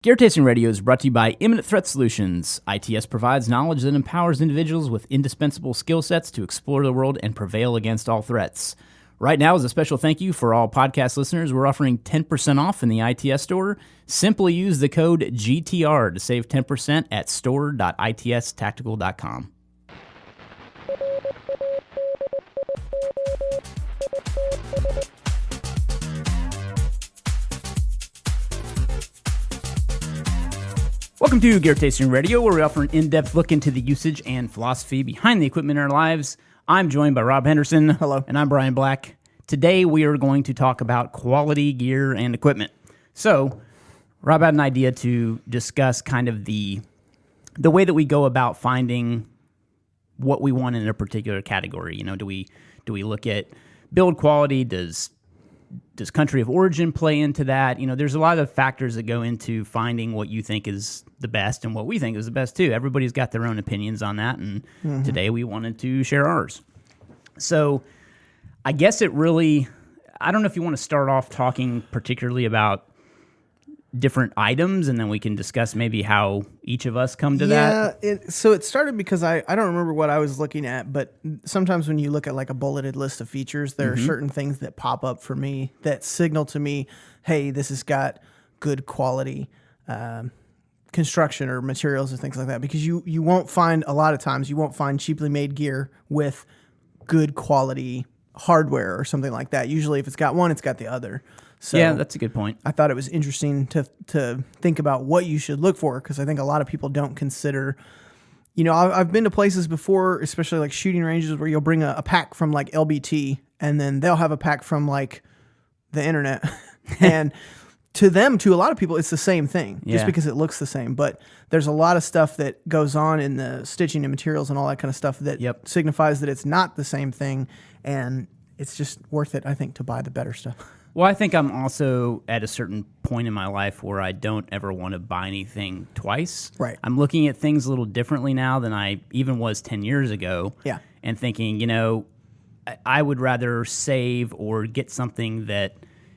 Gear Tasting Radio is brought to you by Imminent Threat Solutions. ITS provides knowledge that empowers individuals with indispensable skill sets to explore the world and prevail against all threats. Right now, as a special thank you for all podcast listeners, we're offering 10% off in the ITS store. Simply use the code GTR to save 10% at store.itstactical.com. Welcome to Gear Tasting Radio, where we offer an in-depth look into the usage and philosophy behind the equipment in our lives. I'm joined by Rob Henderson. Hello. And I'm Brian Black. Today we are going to talk about quality gear and equipment. So, Rob had an idea to discuss kind of the way that we go about finding what we want in a particular category. You know, do we look at build quality? Does country of origin play into that? You know, there's a lot of factors that go into finding what you think is the best and what we think is the best too. Everybody's got their own opinions on that, and today we wanted to share ours. So I guess it really, I don't know if you want to start off talking particularly about different items, and then we can discuss maybe how each of us come to that. So it started because I don't remember what I was looking at, but sometimes when you look at like a bulleted list of features, there are certain things that pop up for me that signal to me, hey, this has got good quality construction or materials or things like that. Because you won't find, a lot of times, you won't find cheaply made gear with good quality hardware or something like that. Usually if it's got one, it's got the other. So yeah, that's a good point. I thought it was interesting to think about what you should look for, because I think a lot of people don't consider, you know, I've been to places before, especially like shooting ranges, where you'll bring a pack from like LBT, and then they'll have a pack from like the internet. And to a lot of people, it's the same thing, just because it looks the same. But there's a lot of stuff that goes on in the stitching and materials and all that kind of stuff that signifies that it's not the same thing. And it's just worth it, I think, to buy the better stuff. Well, I think I'm also at a certain point in my life where I don't ever want to buy anything twice. Right. I'm looking at things a little differently now than I even was 10 years ago. Yeah. And thinking, you know, I would rather save or get something that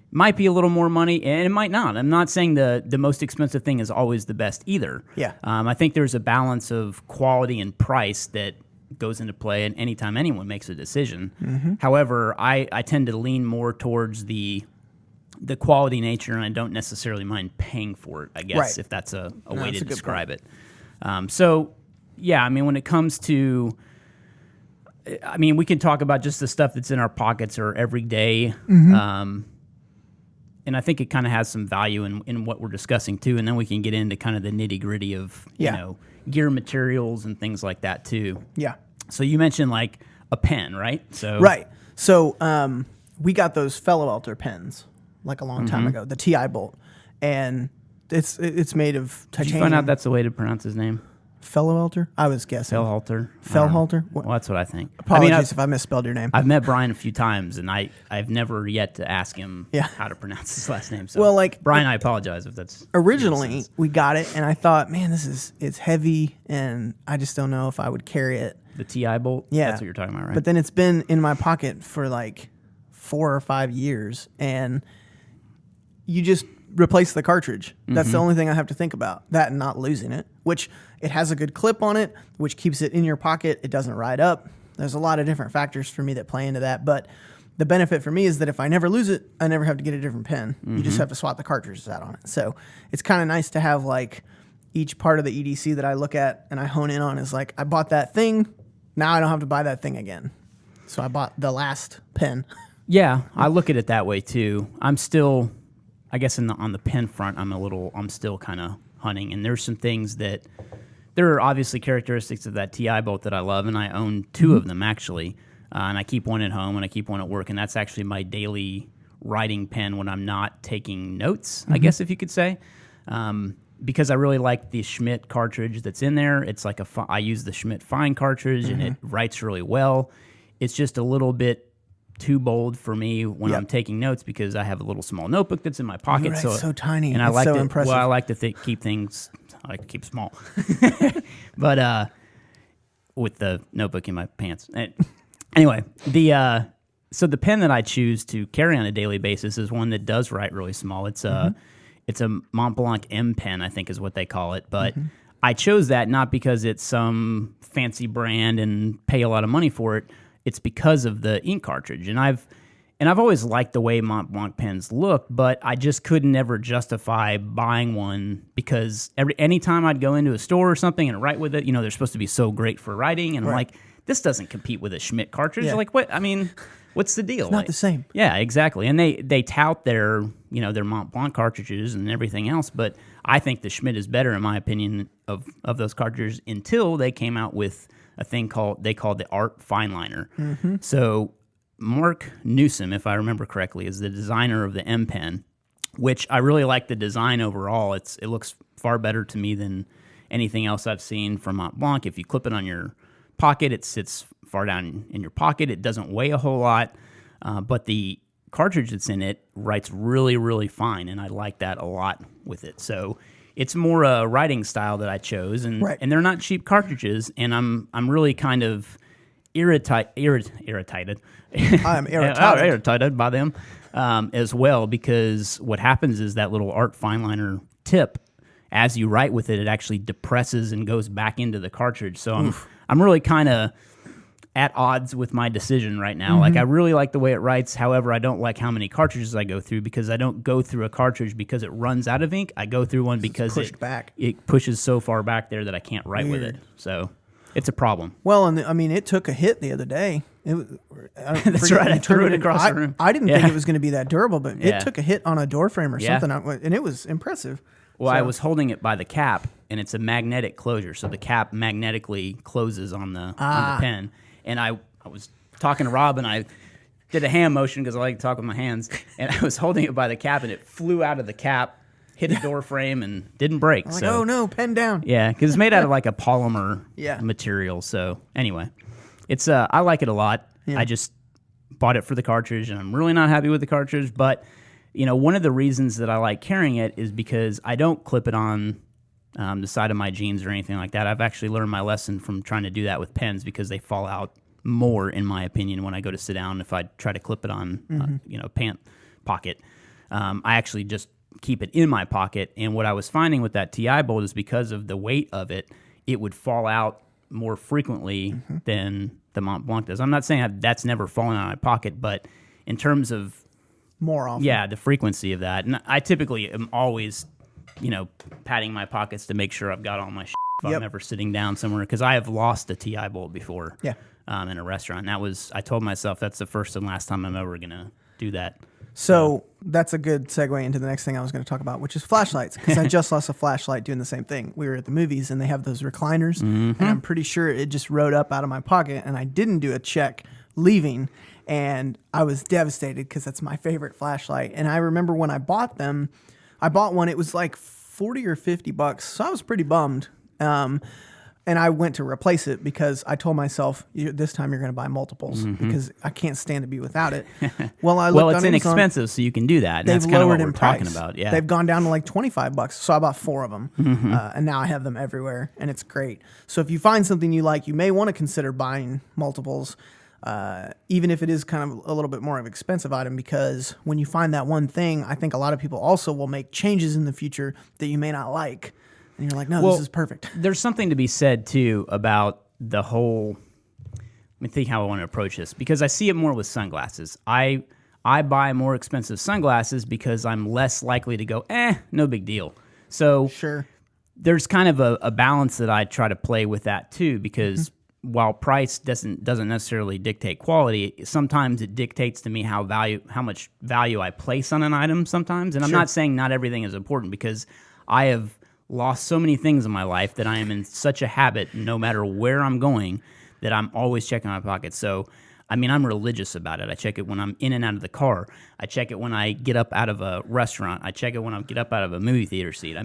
might be a little more money, and it might not. I'm not saying the most expensive thing is always the best either. Yeah. I think there's a balance of quality and price that goes into play and anytime anyone makes a decision. However, I tend to lean more towards the quality nature, and I don't necessarily mind paying for it, I guess, if that's a way to describe it. So, yeah, I mean, when it comes to, I mean, we can talk about just the stuff that's in our pockets or every day. And I think it kind of has some value in what we're discussing too, and then we can get into kind of the nitty-gritty of, you know, gear materials and things like that too. Yeah. So you mentioned like a pen, right? So we got those Fellow pens like a long time ago, the TI bolt, and it's made of titanium. Did you find out that's the way to pronounce his name? Fellow I was guessing. Fellhalter? Well, that's what I think. Apologies if I misspelled your name. I've met Brian a few times, and I've never yet to ask him how to pronounce his last name. So, well, like Brian, I apologize if that's originally we got it, and I thought, man, it's heavy, and I just don't know if I would carry it. The TI bolt. Yeah, that's what you're talking about, right? But then it's been in my pocket for like 4 or 5 years, and you just replace the cartridge. That's the only thing I have to think about. That and not losing it, which it has a good clip on it, which keeps it in your pocket. It doesn't ride up. There's a lot of different factors for me that play into that. But the benefit for me is that if I never lose it, I never have to get a different pen. You just have to swap the cartridges out on it. So it's kind of nice to have like each part of the EDC that I look at and I hone in on is like, I bought that thing. Now I don't have to buy that thing again. So I bought the last pen. Yeah, I look at it that way too. I'm still, I guess on the pen front, I'm still kind of hunting, and there's some things that, there are obviously characteristics of that TI bolt that I love, and I own 2 of them actually, and I keep one at home and I keep one at work, and that's actually my daily writing pen when I'm not taking notes, I guess if you could say, because I really like the Schmidt cartridge that's in there. It's like I use the Schmidt Fine cartridge, and it writes really well. It's just a little bit too bold for me when I'm taking notes, because I have a little small notebook that's in my pocket. Right, so tiny. And it's I like so to, impressive. Well, I like to keep things, I like to keep small. But with the notebook in my pants. Anyway, so the pen that I choose to carry on a daily basis is one that does write really small. It's It's a Mont Blanc M pen, I think is what they call it. But I chose that not because it's some fancy brand and pay a lot of money for it. It's because of the ink cartridge. And I've always liked the way Mont Blanc pens look, but I just could never justify buying one because anytime I'd go into a store or something and write with it, they're supposed to be so great for writing. And I'm like, this doesn't compete with a Schmidt cartridge. Yeah. Like, what? I mean, what's the deal? It's not the same. Yeah, exactly. And they tout their Mont Blanc cartridges and everything else, but I think the Schmidt is better in my opinion of those cartridges until they came out with a thing called the Art Fineliner. So Mark Newsom, if I remember correctly, is the designer of the M Pen, which I really like the design overall. It looks far better to me than anything else I've seen from Mont Blanc. If you clip it on your pocket, it sits far down in your pocket. It doesn't weigh a whole lot, but the cartridge that's in it writes really, really fine, and I like that a lot with it. So it's more a writing style that I chose, and they're not cheap cartridges, and I'm really kind of irritated. I'm irritated. Irritated by them as well, because what happens is that little Art Fineliner tip, as you write with it, it actually depresses and goes back into the cartridge. So I'm really kind of at odds with my decision right now. Like, I really like the way it writes. However, I don't like how many cartridges I go through, because I don't go through a cartridge because it runs out of ink. I go through one because it pushes so far back there that I can't write with it. So it's a problem. Well, and it took a hit the other day. That's right. I threw it across the room. I didn't think it was going to be that durable, but it took a hit on a door frame or something, and it was impressive. Well, I was holding it by the cap, and it's a magnetic closure, so the cap magnetically closes on the pen. And I was talking to Rob, and I did a hand motion because I like to talk with my hands, and I was holding it by the cap, and it flew out of the cap, hit a door frame, and didn't break. I'm like, oh no, pen down. Yeah, because it's made out of like a polymer material. So anyway, it's I like it a lot. Yeah. I just bought it for the cartridge, and I'm really not happy with the cartridge. But one of the reasons that I like carrying it is because I don't clip it on the side of my jeans or anything like that. I've actually learned my lesson from trying to do that with pens, because they fall out more, in my opinion, when I go to sit down. If I try to clip it on, pant pocket, I actually just keep it in my pocket. And what I was finding with that TI bolt is because of the weight of it, it would fall out more frequently than the Mont Blanc does. I'm not saying that's never fallen out of my pocket, but in terms of more often, the frequency of that, and I typically am always patting my pockets to make sure I've got all my shit if I'm ever sitting down somewhere, because I have lost a TI bolt before in a restaurant. And I told myself that's the first and last time I'm ever going to do that. So that's a good segue into the next thing I was going to talk about, which is flashlights, because I just lost a flashlight doing the same thing. We were at the movies, and they have those recliners, and I'm pretty sure it just rode up out of my pocket, and I didn't do a check leaving, and I was devastated because that's my favorite flashlight. And I remember when I bought them, I bought one, it was like $40 or $50, so I was pretty bummed. And I went to replace it because I told myself, this time you're going to buy multiples, because I can't stand to be without it. Well, it's inexpensive, so you can do that. And that's kind of what we're talking about. Yeah, they've gone down to like $25, so I bought 4 of them, and now I have them everywhere, and it's great. So if you find something you like, you may want to consider buying multiples, even if it is kind of a little bit more of an expensive item, because when you find that one thing, I think a lot of people also will make changes in the future that you may not like. And you're like, no, this is perfect. There's something to be said, too, about the whole... Let me think how I want to approach this, because I see it more with sunglasses. I buy more expensive sunglasses because I'm less likely to go, no big deal. So there's kind of a balance that I try to play with that, too, because while price doesn't necessarily dictate quality, sometimes it dictates to me how much value I place on an item sometimes. And I'm not saying not everything is important, because I have lost so many things in my life that I am in such a habit, no matter where I'm going, that I'm always checking my pockets. So, I'm religious about it. I check it when I'm in and out of the car. I check it when I get up out of a restaurant. I check it when I get up out of a movie theater seat.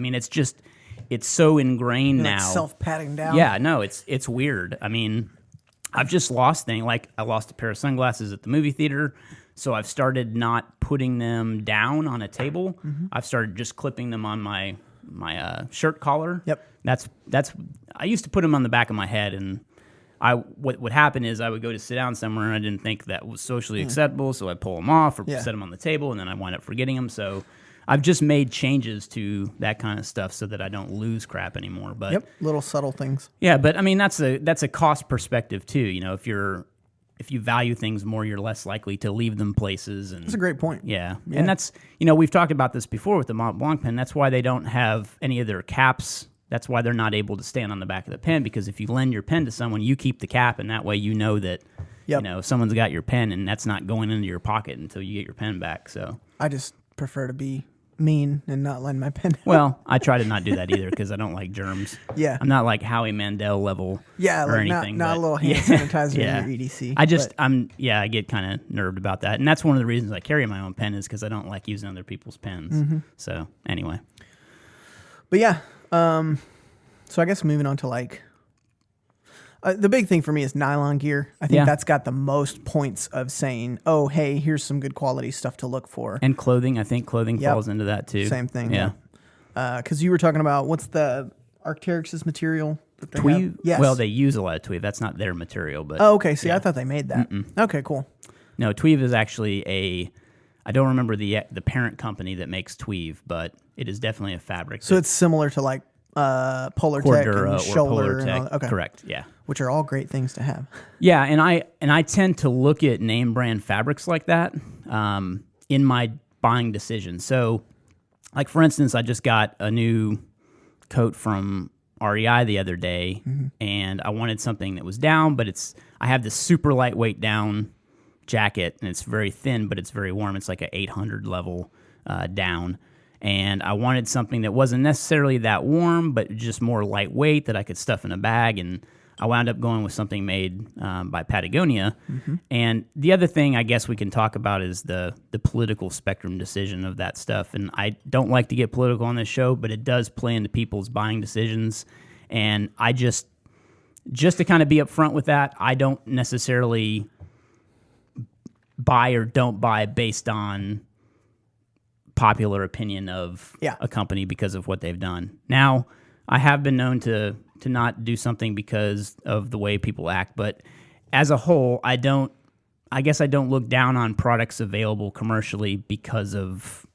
It's so ingrained now. Self-patting down. Yeah, no, it's weird. I've just lost things. Like, I lost a pair of sunglasses at the movie theater, so I've started not putting them down on a table. I've started just clipping them on my shirt collar. Yep. That's. I used to put them on the back of my head, and what would happen is I would go to sit down somewhere, and I didn't think that was socially acceptable, so I'd pull them off or set them on the table, and then I wind up forgetting them. So I've just made changes to that kind of stuff so that I don't lose crap anymore. But Yep, little subtle things. yeah, but I mean that's a cost perspective too. You know, if you value things more, you're less likely to leave them places. And That's a great point. yeah. And that's, we've talked about this before with the Mont Blanc pen. That's why they don't have any of their caps. That's why they're not able to stand on the back of the pen, because if you lend your pen to someone, you keep the cap, and that way you know that someone's got your pen, and that's not going into your pocket until you get your pen back. So I just prefer to be mean and not lend my pen. Well, I try to not do that either because I don't like germs. Yeah. I'm not like Howie Mandel level or like anything. not a little hand sanitizer in your EDC. I get kind of nerved about that. And that's one of the reasons I carry my own pen is because I don't like using other people's pens. So anyway. But yeah, so I guess moving on to like, the big thing for me is nylon gear. I think that's got the most points of saying, oh, hey, here's some good quality stuff to look for. And clothing. I think clothing falls into that too. Same thing. Yeah. Because you were talking about, what's the Arc'teryx's material? That they tweed? have? Yes. Well, they use a lot of tweed. That's not their material. But oh, okay. See, I thought they made that. Okay, cool. No, Tweave is actually I don't remember the parent company that makes Tweave, but it is definitely a fabric. So it's similar to like Polar Tech and Scholler. And all, okay. Correct, yeah. Which are all great things to have. Yeah, and I tend to look at name brand fabrics like that in my buying decision. So, like for instance, I just got a new coat from REI the other day, and I wanted something that was down, but I have this super lightweight down jacket, and it's very thin, but it's very warm. It's like an 800 level down. And I wanted something that wasn't necessarily that warm, but just more lightweight that I could stuff in a bag. And I wound up going with something made by Patagonia. And the other thing I guess we can talk about is the political spectrum decision of that stuff. And I don't like to get political on this show, but it does play into people's buying decisions. And I just to kind of be upfront with that, I don't necessarily buy or don't buy based on popular opinion of a company because of what they've done. Now, I have been known to not do something because of the way people act, but as a whole, I guess I don't look down on products available commercially because of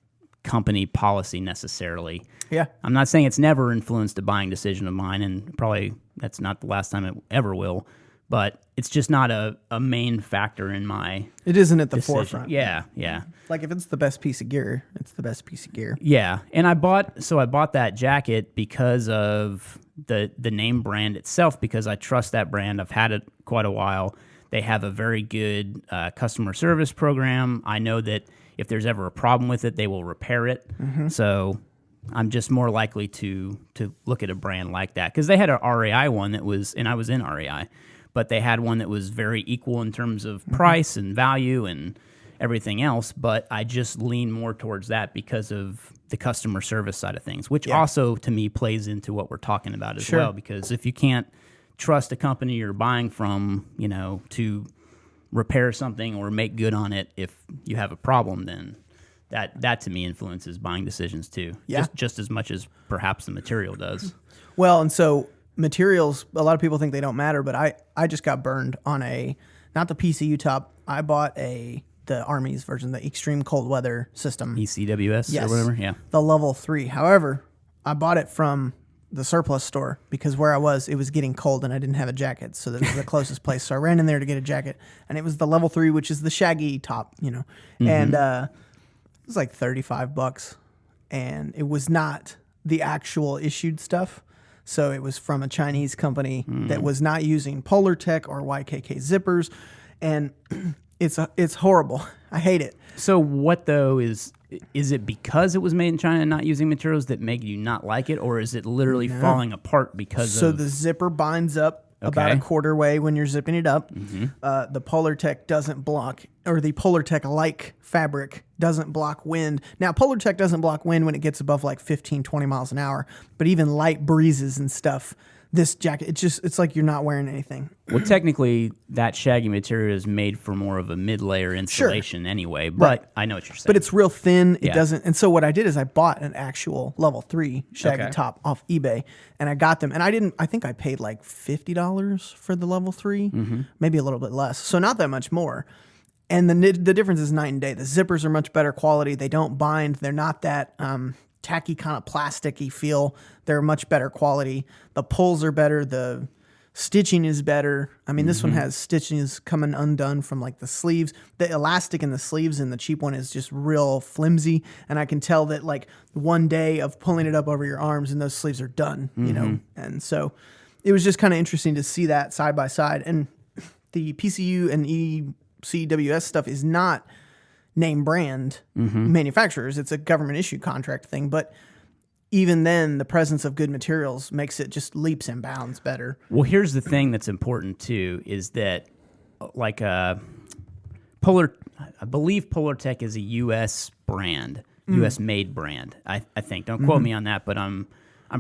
company policy necessarily. Yeah. I'm not saying it's never influenced a buying decision of mine, and probably that's not the last time it ever will, but it's just not a main factor in my It isn't at the decision. forefront. Yeah, yeah. Like if it's the best piece of gear, it's the best piece of gear. Yeah, and I bought that jacket because of the name brand itself, because I trust that brand. I've had it quite a while. They have a very good customer service program. I know that if there's ever a problem with it, they will repair it. So I'm just more likely to look at a brand like that, because they had a REI one that was, and I was in REI, but they had one that was very equal in terms of price and value and everything else. But I just lean more towards that because of the customer service side of things, which also to me plays into what we're talking about as well. Because if you can't trust a company you're buying from, to repair something or make good on it if you have a problem, then that to me influences buying decisions too. Yeah. Just as much as perhaps the material does. Well, and so materials, a lot of people think they don't matter, but I just got burned on not the PCU top. I bought the Army's version, the extreme cold weather system. ECWS or whatever, yeah. The level 3. However, I bought it from the surplus store because where I was, it was getting cold and I didn't have a jacket. So that was the closest place. So I ran in there to get a jacket, and it was the level 3, which is the shaggy top, and it was like $35, and it was not the actual issued stuff. So it was from a Chinese company that was not using Polar Tech or YKK zippers, and it's horrible. I hate it. So what though is it because it was made in China and not using materials that make you not like it, or is it literally falling apart because of... So the zipper binds up about a quarter way when you're zipping it up. The Polar Tech doesn't block, or the Polar Tech-like fabric doesn't block wind. Now, Polar Tech doesn't block wind when it gets above like 15, 20 miles an hour, but even light breezes and stuff, this jacket, it's like you're not wearing anything. Well, technically, that shaggy material is made for more of a mid-layer insulation anyway, but I know what you're saying. But it's real thin. It doesn't. And so what I did is I bought an actual level 3 shaggy top off eBay, and I got them. And I think I paid like $50 for the level 3, maybe a little bit less. So not that much more. And the difference is night and day. The zippers are much better quality. They don't bind. They're not that tacky kind of plasticky feel. They're much better quality. The pulls are better. The stitching is better. I mean, this one has stitches coming undone from like the sleeves. The elastic in the sleeves in the cheap one is just real flimsy. And I can tell that like one day of pulling it up over your arms and those sleeves are done, you know? And so it was just kind of interesting to see that side by side. And the PCU and ECWS stuff is not name brand manufacturers. It's a government issued contract thing. But even then, the presence of good materials makes it just leaps and bounds better. Well, here's the thing that's important too, is that like I believe Polar Tech is a U.S. brand, U.S. made brand. I think. Don't quote me on that, but I'm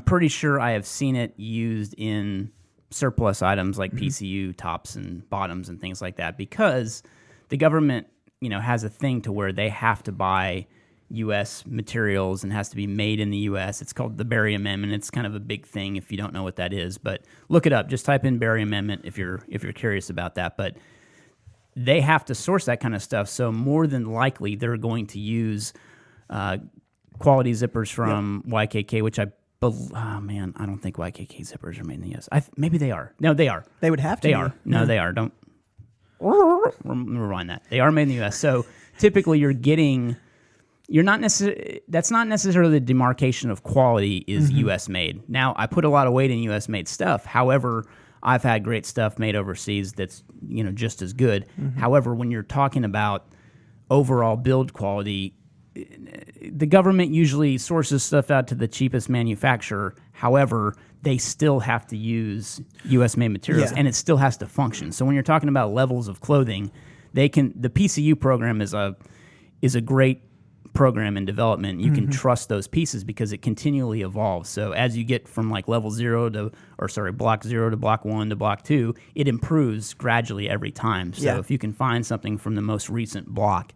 pretty sure I have seen it used in surplus items like PCU tops and bottoms and things like that, because the government, has a thing to where they have to buy U.S. materials and has to be made in the U.S. It's called the Berry Amendment. It's kind of a big thing if you don't know what that is, but look it up. Just type in Berry Amendment if you're curious about that. But they have to source that kind of stuff, so more than likely they're going to use quality zippers from YKK, which I don't think YKK zippers are made in the U.S. Maybe they are. No, they are. They would have to. They are. No, they are. Don't rewind that. They are made in the U.S. So typically that's not necessarily the demarcation of quality is U.S. made. Now, I put a lot of weight in U.S. made stuff. However, I've had great stuff made overseas that's, just as good. However, when you're talking about overall build quality, the government usually sources stuff out to the cheapest manufacturer. However, they still have to use U.S. made materials, and it still has to function. So when you're talking about levels of clothing, the PCU program is a great program in development. You can trust those pieces because it continually evolves. So as you get from like block 0 to block 1 to block 2, it improves gradually every time. So if you can find something from the most recent block,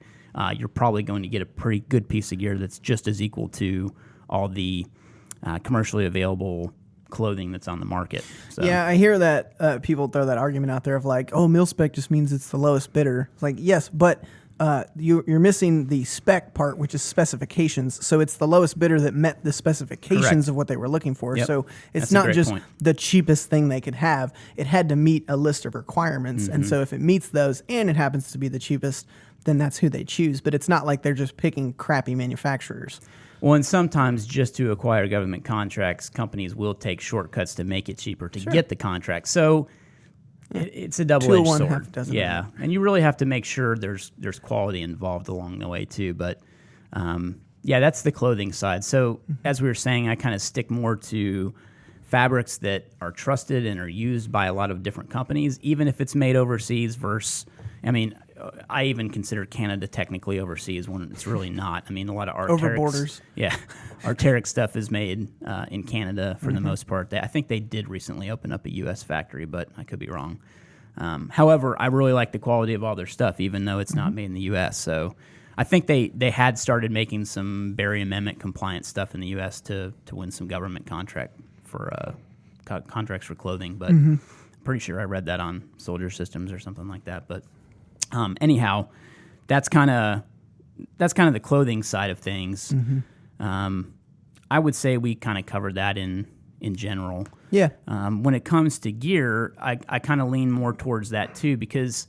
you're probably going to get a pretty good piece of gear that's just as equal to all the commercially available clothing that's on the market. So. Yeah, I hear that people throw that argument out there of like, oh, mil spec just means it's the lowest bidder. It's like, yes, but you're missing the spec part, which is specifications. So it's the lowest bidder that met the specifications of what they were looking for. Yep. So it's not just the cheapest thing they could have. It had to meet a list of requirements. And so if it meets those and it happens to be the cheapest, then that's who they choose. But it's not like they're just picking crappy manufacturers. Well, and sometimes just to acquire government contracts, companies will take shortcuts to make it cheaper to get the contract. So it's a double-edged sword. Yeah, and you really have to make sure there's quality involved along the way too. But that's the clothing side. So as we were saying, I kind of stick more to fabrics that are trusted and are used by a lot of different companies, even if it's made overseas versus, I even consider Canada technically overseas when it's really not. I mean, a lot of Arc'teryx, over borders. Yeah, Arc'teryx stuff is made in Canada for the most part. I think they did recently open up a U.S. factory, but I could be wrong. However, I really like the quality of all their stuff, even though it's not made in the U.S. So I think they had started making some Berry Amendment compliant stuff in the U.S. to win some government contracts for clothing, but I'm pretty sure I read that on Soldier Systems or something like that. But anyhow, that's kind of the clothing side of things. I would say we kind of covered that in general. Yeah. When it comes to gear, I kind of lean more towards that too, because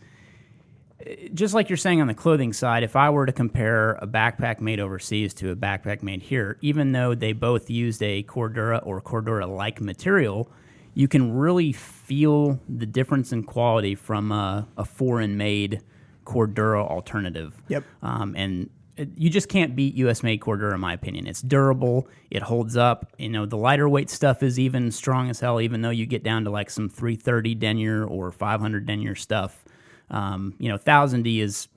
just like you're saying on the clothing side, if I were to compare a backpack made overseas to a backpack made here, even though they both used a Cordura or Cordura-like material, you can really feel the difference in quality from a foreign-made Cordura alternative. Yep. And you just can't beat U.S.-made Cordura, in my opinion. It's durable. It holds up. The lighter weight stuff is even strong as hell, even though you get down to like some 330 denier or 500 denier stuff. 1000D is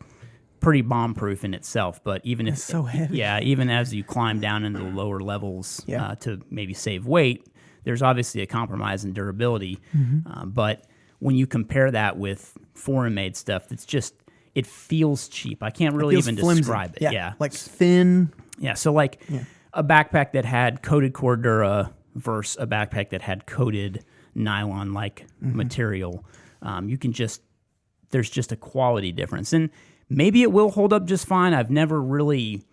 pretty bomb-proof in itself, but even if it's so heavy. Yeah, even as you climb down into the lower levels to maybe save weight, there's obviously a compromise in durability. But when you compare that with foreign-made stuff, it feels cheap. I can't really even describe it. Yeah, like thin. Yeah, so a backpack that had coated Cordura versus a backpack that had coated nylon-like material, there's just a quality difference. And maybe it will hold up just fine. I've never really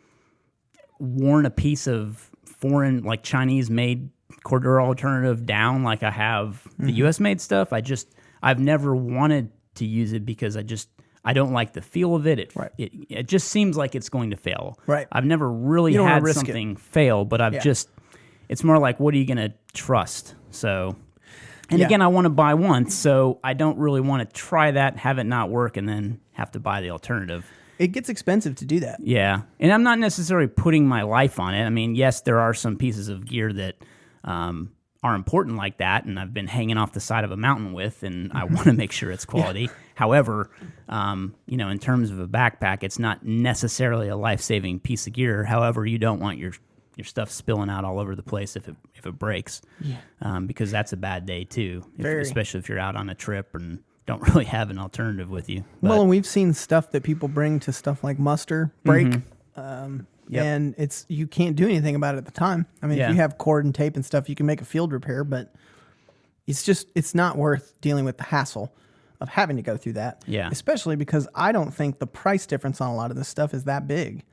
worn a piece of foreign, like Chinese-made Cordura alternative down like I have the U.S.-made stuff. I've never wanted to use it because I don't like the feel of it. It just seems like it's going to fail. Right. I've never really had something fail, but it's more like, what are you going to trust? So, and again, I want to buy once, so I don't really want to try that, have it not work, and then have to buy the alternative. It gets expensive to do that. Yeah, and I'm not necessarily putting my life on it. I mean, yes, there are some pieces of gear that are important like that, and I've been hanging off the side of a mountain with, and I want to make sure it's quality. However, in terms of a backpack, it's not necessarily a life-saving piece of gear. However, you don't want your stuff spilling out all over the place if it breaks, because that's a bad day too, especially if you're out on a trip and don't really have an alternative with you. Well, and we've seen stuff that people bring to stuff like muster, break, and you can't do anything about it at the time. I mean, if you have cord and tape and stuff, you can make a field repair, but it's not worth dealing with the hassle of having to go through that. Yeah. Especially because I don't think the price difference on a lot of this stuff is that big.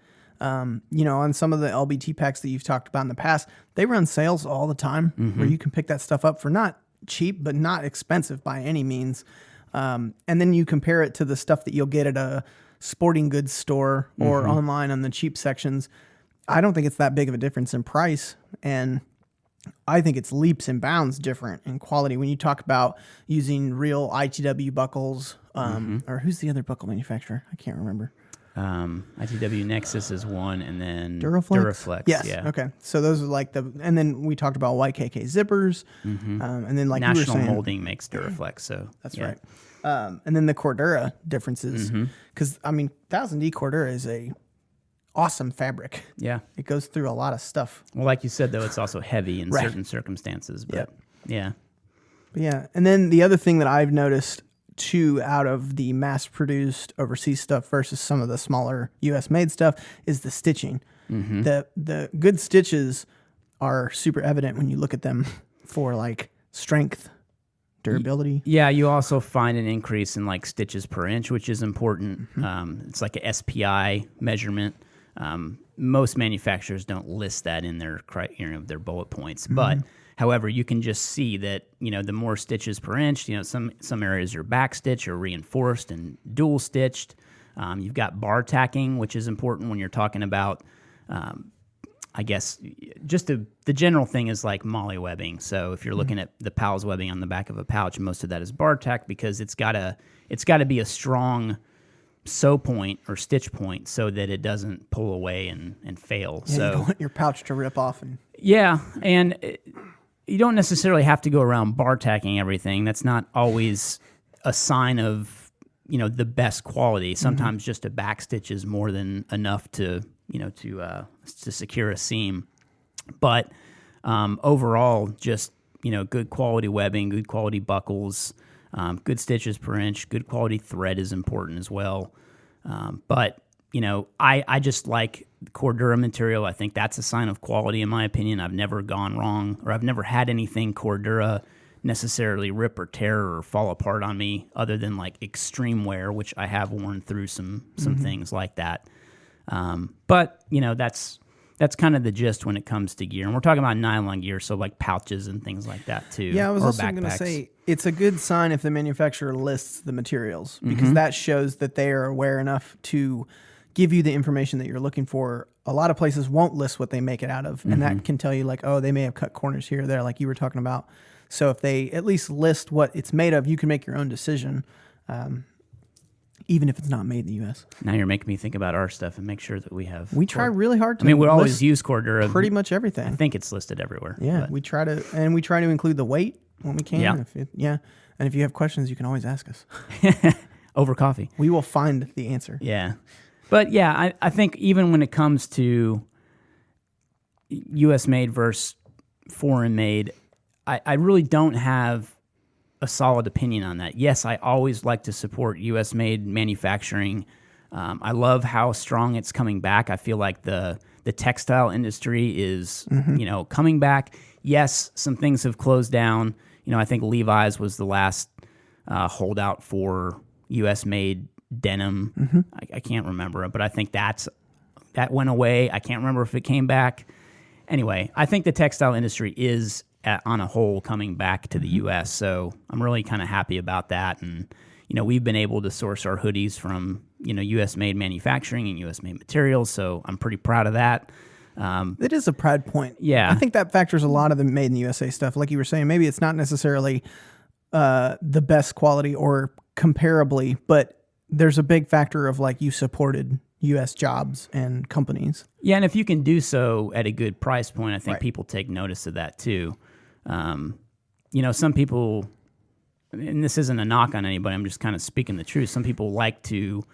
On some of the LBT packs that you've talked about in the past, they run sales all the time where you can pick that stuff up for not cheap, but not expensive by any means. And then you compare it to the stuff that you'll get at a sporting goods store or online on the cheap sections. I don't think it's that big of a difference in price. And I think it's leaps and bounds different in quality when you talk about using real ITW buckles, or who's the other buckle manufacturer? I can't remember. ITW Nexus is one, and then Duraflex. Yes. Yeah. Okay. So those are like and then we talked about YKK zippers, and then like National you were saying, Molding makes Duraflex. So that's right. And then the Cordura differences, because 1000D Cordura is a awesome fabric. Yeah. It goes through a lot of stuff. Well, like you said, though, it's also heavy in certain circumstances. But yeah. And then the other thing that I've noticed too, out of the mass-produced overseas stuff versus some of the smaller U.S.-made stuff, is the stitching. The good stitches are super evident when you look at them for like strength, durability. Yeah, you also find an increase in like stitches per inch, which is important. It's like a SPI measurement. Most manufacturers don't list that in their their bullet points, but however, you can just see that, the more stitches per inch, some areas are back stitched or reinforced and dual stitched. You've got bar tacking, which is important when you're talking about, I guess, just the general thing is like molly webbing. So if you're looking at the PALS webbing on the back of a pouch, most of that is bar tack because it's got to be a strong sew point or stitch point so that it doesn't pull away and fail. Yeah, so you don't want your pouch to rip off. And you don't necessarily have to go around bar tacking everything. That's not always a sign of, the best quality. Sometimes just a back stitch is more than enough to secure a seam. But overall, just, good quality webbing, good quality buckles, good stitches per inch, good quality thread is important as well. But I just like Cordura material. I think that's a sign of quality, in my opinion. I've never gone wrong, or I've never had anything Cordura necessarily rip or tear or fall apart on me, other than like extreme wear, which I have worn through some things like that. But that's kind of the gist when it comes to gear, and we're talking about nylon gear, so like pouches and things like that too. Yeah, I was also going to say it's a good sign if the manufacturer lists the materials, because that shows that they are aware enough to give you the information that you're looking for. A lot of places won't list what they make it out of, and that can tell you like, oh, they may have cut corners here or there, like you were talking about. So if they at least list what it's made of, you can make your own decision, even if it's not made in the U.S. Now you're making me think about our stuff and make sure that we have. We try really hard to. We always use Cordura. Pretty much everything. I think it's listed everywhere. Yeah, but. we try to include the weight when we can. Yeah. And if you have questions, you can always ask us. Over coffee. We will find the answer. Yeah. But yeah, I think even when it comes to U.S. made versus foreign made, I really don't have a solid opinion on that. Yes, I always like to support U.S. made manufacturing. I love how strong it's coming back. I feel like the textile industry is coming back. Yes, some things have closed down. I think Levi's was the last holdout for U.S. made denim. I can't remember it, but I think that went away. I can't remember if it came back. Anyway, I think the textile industry is on a whole coming back to the U.S., so I'm really kind of happy about that. And, we've been able to source our hoodies from, U.S.-made manufacturing and U.S.-made materials, so I'm pretty proud of that. It is a pride point. Yeah. I think that factors a lot of the made in the USA stuff. Like you were saying, maybe it's not necessarily the best quality or comparably, but there's a big factor of like you supported U.S. jobs and companies. Yeah, and if you can do so at a good price point, I think Right. people take notice of that too. Some people, and this isn't a knock on anybody, I'm just kind of speaking the truth. Some people like to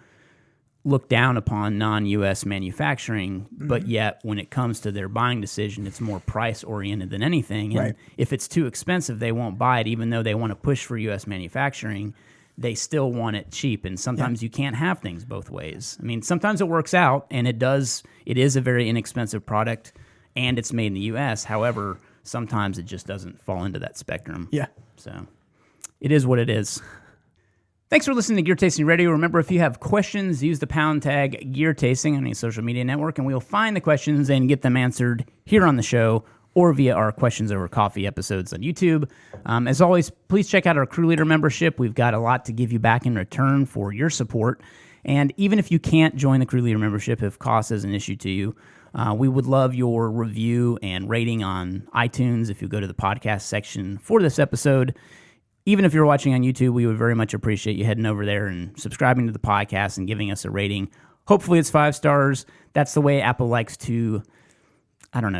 look down upon non-U.S. manufacturing, but yet when it comes to their buying decision, it's more price-oriented than anything. And Right. if it's too expensive, they won't buy it, even though they want to push for U.S. manufacturing. They still want it cheap, and sometimes you can't have things both ways. I mean, sometimes it works out, and it is a very inexpensive product, and it's made in the U.S. However, sometimes it just doesn't fall into that spectrum. Yeah. So it is what it is. Thanks for listening to Gear Tasting Radio. Remember, if you have questions, use the # Gear Tasting on any social media network, and we'll find the questions and get them answered here on the show or via our Questions Over Coffee episodes on YouTube. As always, please check out our Crew Leader membership. We've got a lot to give you back in return for your support. And even if you can't join the Crew Leader membership, if cost is an issue to you, we would love your review and rating on iTunes if you go to the podcast section for this episode. Even if you're watching on YouTube, we would very much appreciate you heading over there and subscribing to the podcast and giving us a rating. Hopefully it's 5 stars. That's the way Apple likes to,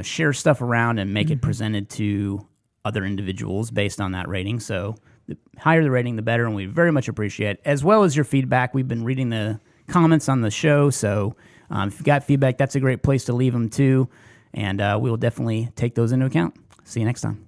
share stuff around and make it presented to other individuals based on that rating. So the higher the rating, the better, and we very much appreciate it, as well as your feedback. We've been reading the comments on the show, so if you've got feedback, that's a great place to leave them too, and we will definitely take those into account. See you next time.